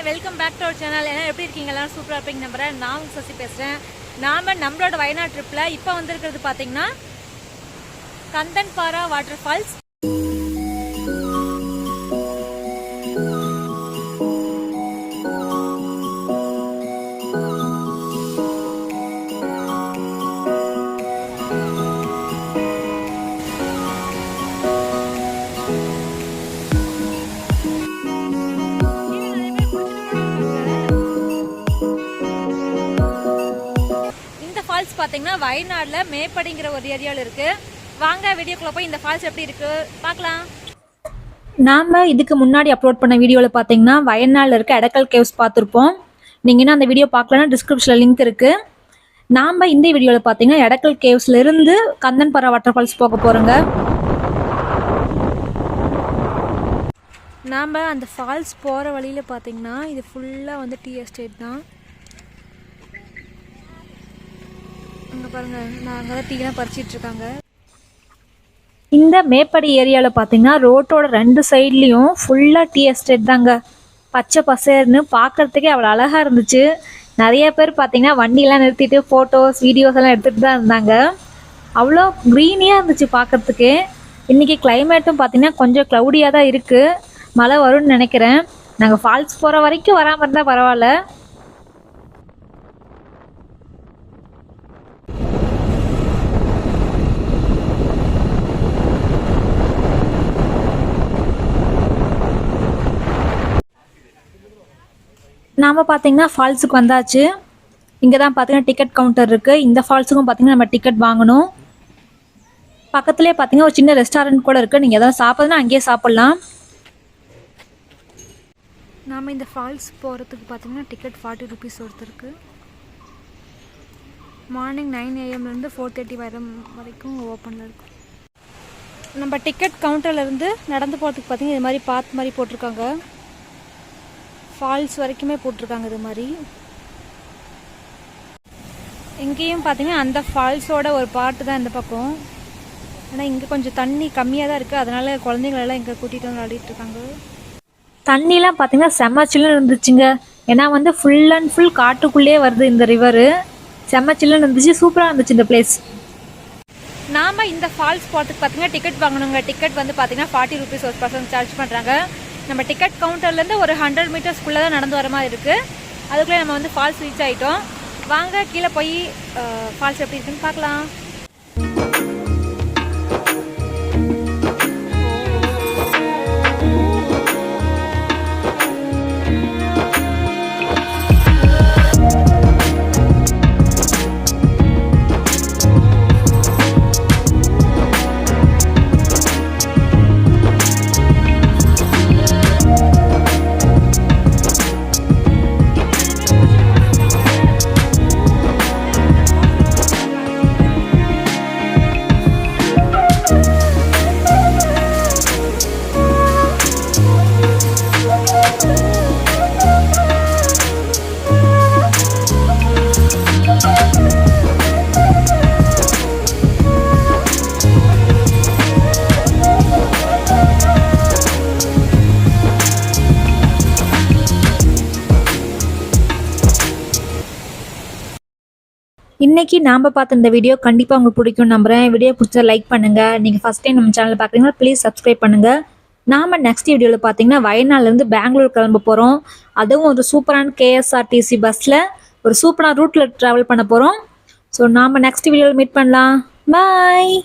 Welcome back to our channel. என்ன எப்படி இருக்கீங்க? எல்லாம் சூப்பராக இருப்பீங்க நம்புறேன். நான் சசி பேசுகிறேன். நம்மளோட வயநாடு ட்ரிப்பில் இப்போ வந்திருக்கிறது பார்த்தீங்கன்னா கந்தன்பாரா வாட்டர் ஃபால்ஸ். ஃபால்ஸ் பார்த்தீங்கன்னா வயநாடில் மேப்படிங்கிற ஒரு ஏரியாவில் இருக்குது. வாங்க வீடியோக்குள்ளே போய் இந்த ஃபால்ஸ் எப்படி இருக்குது பார்க்கலாம். நாம் இதுக்கு முன்னாடி அப்லோட் பண்ண வீடியோவில் பார்த்தீங்கன்னா வயநாடில் இருக்க எடக்கல் கேவ்ஸ் பார்த்துருப்போம். நீங்கள் இன்னும் அந்த வீடியோ பார்க்கலன்னா டிஸ்கிரிப்ஷனில் லிங்க் இருக்குது. நாம் இந்த வீடியோவில் பார்த்தீங்கன்னா எடக்கல் கேவ்ஸ்லேருந்து கந்தன்பாரா வாட்டர் ஃபால்ஸ் போக போகிறோங்க. நாம் அந்த ஃபால்ஸ் போகிற வழியில் பார்த்தீங்கன்னா இது ஃபுல்லாக வந்து டீ எஸ்டேட் தான். அங்கே பாருங்கள், நான் அங்கே தான் டீலாம் பறிச்சிட்ருக்காங்க. இந்த மேப்படி ஏரியாவில் பார்த்தீங்கன்னா ரோட்டோட 2 சைட்லேயும் ஃபுல்லாக டீ எஸ்டேட் தாங்க. பச்சை பசேர்னு பார்க்குறதுக்கே அவ்வளோ அழகாக இருந்துச்சு. நிறைய பேர் பார்த்தீங்கன்னா வண்டியெல்லாம் நிறுத்திட்டு ஃபோட்டோஸ் வீடியோஸ் எல்லாம் எடுத்துகிட்டு தான் இருந்தாங்க. அவ்வளோ க்ரீனியாக இருந்துச்சு பார்க்குறதுக்கு. இன்றைக்கி கிளைமேட்டும் பார்த்தீங்கன்னா கொஞ்சம் க்ளவுடியாக தான் இருக்குது. மழை வரும்னு நினைக்கிறேன். நாங்கள் ஃபால்ஸ் போகிற வரைக்கும் வராமல் இருந்தால் பரவாயில்ல. நாம் பார்த்தீங்கன்னா ஃபால்ஸுக்கு வந்தாச்சு. இங்கே தான் பார்த்தீங்கன்னா டிக்கெட் கவுண்டர் இருக்குது. இந்த ஃபால்ஸுக்கும் பார்த்தீங்கன்னா நம்ம டிக்கெட் வாங்கணும். பக்கத்துலேயே பார்த்தீங்கன்னா ஒரு சின்ன ரெஸ்டாரண்ட் கூட இருக்குது. நீங்கள் எதாவது சாப்பிட்றதுனா அங்கேயே சாப்பிட்லாம். நாம் இந்த ஃபால்ஸ் போகிறதுக்கு பார்த்தீங்கன்னா டிக்கெட் 40 ருபீஸ் ஒருத்தருக்கு. மார்னிங் 9 AM - 4:30 வரைக்கும் ஓப்பனில் இருக்கும். நம்ம டிக்கெட் கவுண்டர்லேருந்து நடந்து போகிறதுக்கு பார்த்தீங்கன்னா இது மாதிரி பாத் மாதிரி போட்டிருக்காங்க. ஃபால்ஸ் வரைக்குமே போட்டிருக்காங்க. இது மாதிரி எங்கேயும் பார்த்தீங்கன்னா அந்த ஃபால்ஸோட ஒரு பார்ட்டு தான் இந்த பக்கம். ஆனால் இங்கே கொஞ்சம் தண்ணி கம்மியாக தான் இருக்குது. அதனால குழந்தைங்களெல்லாம் இங்கே கூட்டிகிட்டு வந்து ஆடிட்டு இருக்காங்க. தண்ணிலாம் பார்த்தீங்கன்னா செம்ம சில்லுன்னு இருந்துச்சுங்க. ஏன்னா வந்து ஃபுல் அண்ட் ஃபுல் காட்டுக்குள்ளேயே வருது இந்த ரிவரு. செம்ம சில்லுன்னு இருந்துச்சு. சூப்பராக இருந்துச்சு இந்த பிளேஸ். நாம் இந்த ஃபால்ஸ் போகிறதுக்கு பார்த்தீங்கன்னா டிக்கெட் வாங்கணுங்க. டிக்கெட் வந்து பார்த்தீங்கன்னா 40 ருபீஸ் ஒரு பர்சன் சார்ஜ் பண்ணுறாங்க. நம்ம டிக்கெட் கவுண்டர்லேருந்து ஒரு 100 மீட்டர்ஸ்க்குள்ளே தான் நடந்து வர மாதிரி இருக்குது. அதுக்குள்ளே நம்ம வந்து ஃபால்ஸ் ரீச் ஆகிட்டோம். வாங்க கீழே போய் ஃபால்ஸ் எப்படி இருக்குன்னு பார்க்கலாம். இன்றைக்கி நாம் பார்த்த இந்த வீடியோ கண்டிப்பாக உங்களுக்கு பிடிக்கும் நம்புகிறேன். வீடியோ பிடிச்சா லைக் பண்ணுங்கள். நீங்கள் ஃபஸ்ட் டைம் நம்ம சேனலில் பார்க்குறீங்கன்னா ப்ளீஸ் சப்ஸ்கிரைப் பண்ணுங்கள். நாம் நெக்ஸ்ட் வீடியோவில் பார்த்தீங்கன்னா வயநாடுலேருந்து பெங்களூர் கிளம்ப போகிறோம். அதுவும் ஒரு சூப்பரான KSRTC பஸ்ஸில் ஒரு சூப்பரான ரூட்டில் ட்ராவல் பண்ண போகிறோம். ஸோ நாம் நெக்ஸ்ட் வீடியோவில் மீட் பண்ணலாம். பாய்.